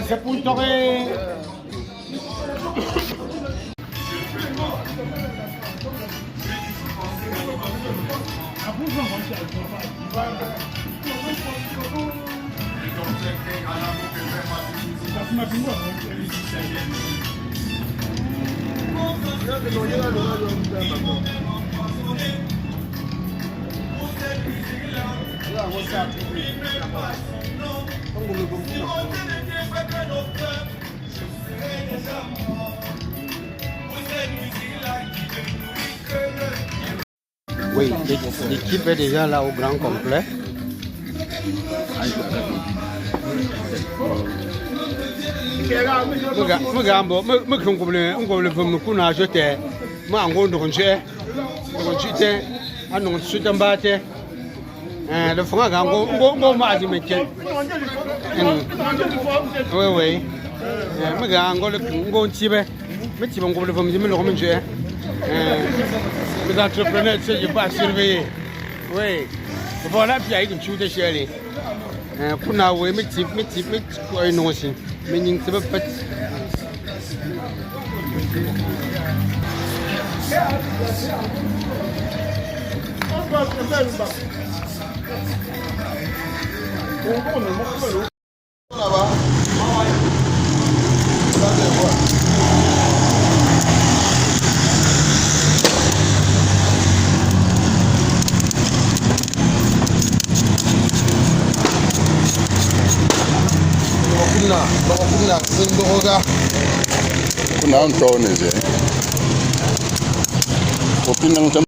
C'est pour t'aurais. Oui, l'équipe est déjà là au grand complet. Les entrepreneurs, tu sais, je pas surveiller. Oui. Voilà, puis il y a une chose de chez lui. Pour nous, mais quoi, non aussi. Mais il ne sait pas. Kuna mtone je. Opina mtam.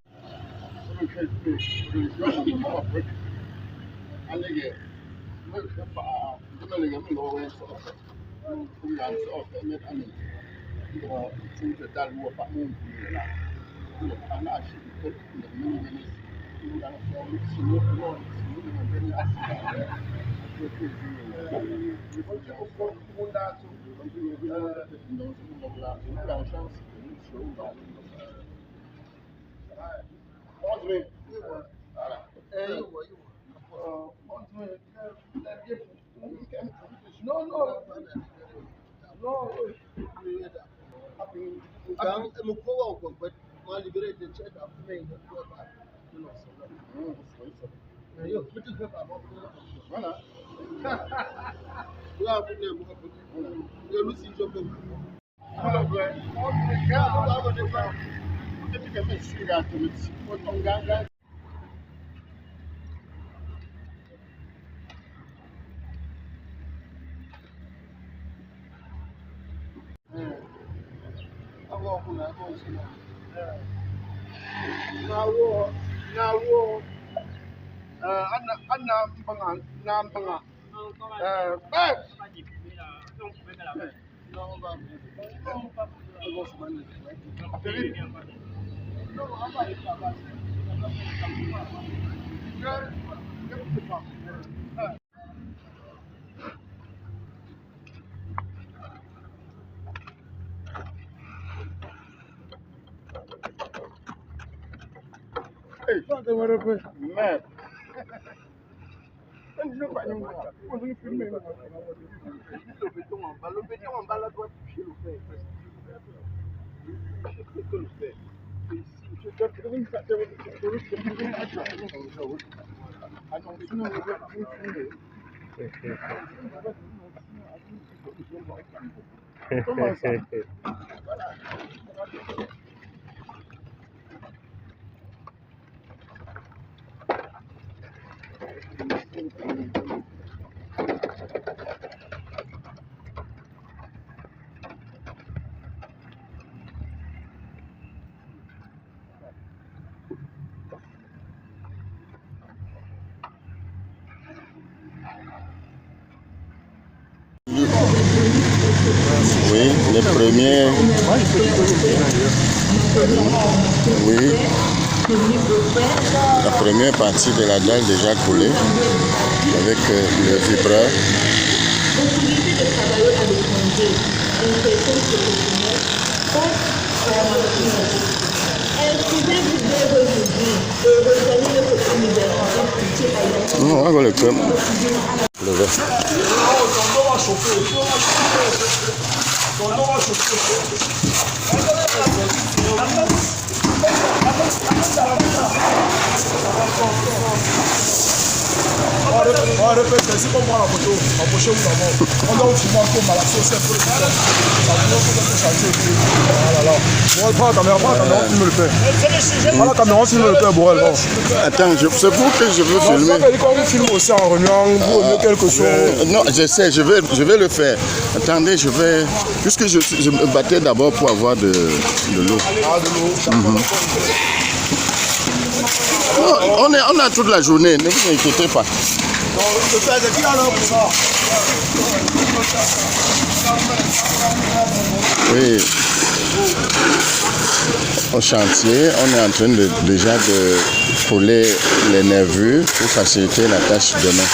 Oui, les premiers. Oui. La première partie de la dalle déjà coulée avec le vibreur. Possibilité de travailler à l'étranger. Une personne professionnelle Non, on va le crème. Le verre. On répète, c'est comme moi la photo. Approchez-vous d'abord. On doit vous filmer comme à la sauce. Ça vous chanter. Voilà, là. Bon, prends la caméra, on filme le fait. Prends la caméra, on filme le fait, Borel. Attends, c'est vous que je veux filmer. Ça veut dire qu'on filme aussi en remuant, vous remuez quelque chose. Non, j'essaie, je vais le faire. Attendez, je vais. Puisque je me battais d'abord pour avoir de l'eau. Ah, de l'eau. On a toute la journée, ne vous inquiétez pas. Je fais des clients pour ça. Oui. Au chantier, on est en train déjà de coller les nervures pour faciliter la tâche demain.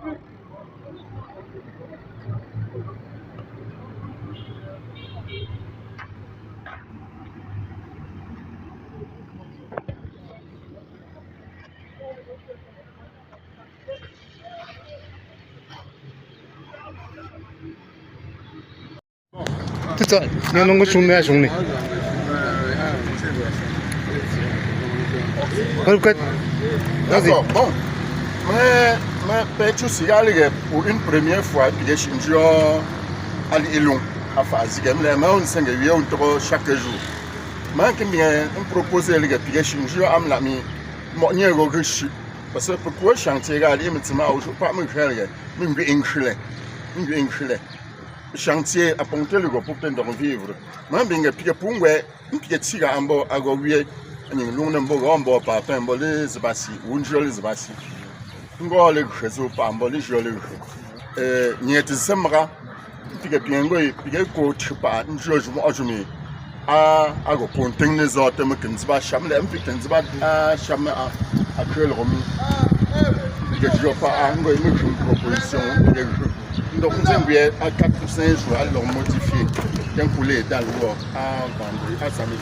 Oui.这你弄个兄弟啊兄弟，D'accord, bon. Mais tu sais, pour une première fois, il y a des gens qui ont fait chaque jour. Je propose que les gens parce que pourquoi chantier chantier a ponté le groupe pour vivre. Même bien que pour moi, un pied tira en bas à gauche, un long embo en bas par un bolé zbasi, un joli zbasi. Un gros le réseau par un bolé joli. N'y est semra, pique bien goy, pique coach par un joli aujourd'hui. À go ponting les autres, me kinzba chamle, un pique kinzba à chamle à créer le romi. Pique je pas un goy, me une proposition. Donc nous avons à 4 ou 5 jours à leur modifier d'un poulet dans le bois à vendre à samedi.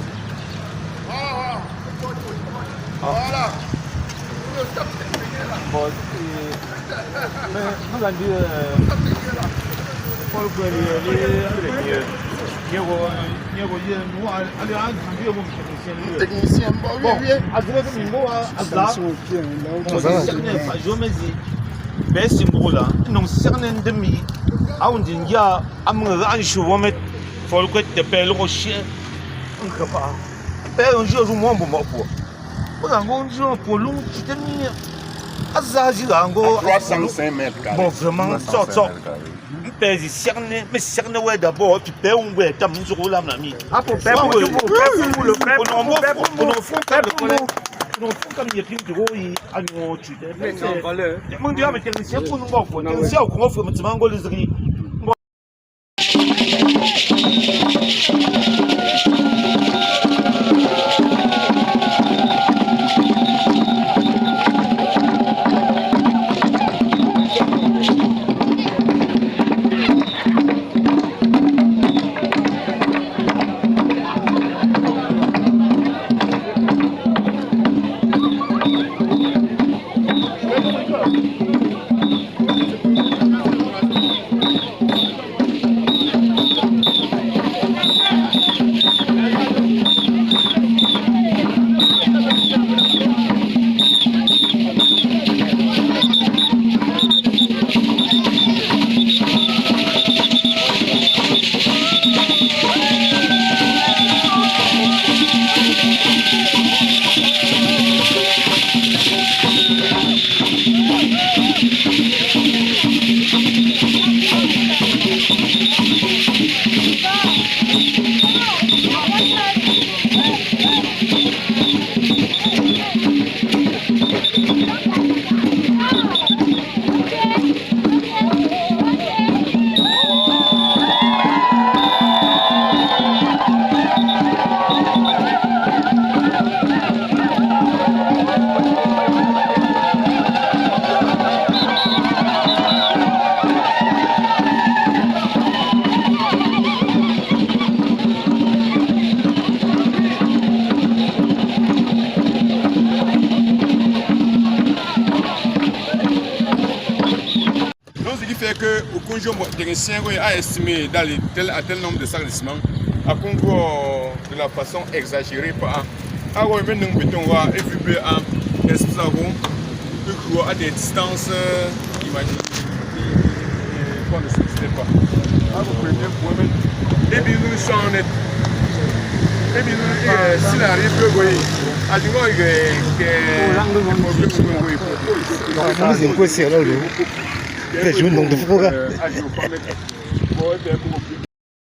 Voilà. Bon, nous avons dit technicien, bɛɛ simbɔgɔ la niŋ sɛgni din mi a wun din ya a miŋ zaɣ ʒi wɔmi fɔlgu ti bɛɛ lɔgɔ shɛli n ka paɣa bɛɛ n ʒi ru mɔn bɔmɔ puwa bɛ zaŋ ŋɔ ʒi puwa luŋ ti ni a zaa ʒi la ŋɔ 305 mètres carrés. Bon vraiment sɔg n bɛɛ ʒi sɛgni mi sɛgni wɛ da bɔ ti bɛɛ n wɛ tam n zuɣu lamina mi a po bɛɛ po non, comme il y a plus de gros, il y a un tuteur. Mon Dieu, mais technicien pour nous voir. Technicien, on offre maintenant les riz. jour, le technicien a estimé à tel nombre de sacs de ciment, à concours de la façon exagérée. Alors, maintenant, nous avons évolué à des distances imaginables. On ne subsiste pas. Et puis, nous sommes net. Et puis, s'il arrive que vous voyez, à du moins, il y a un problème.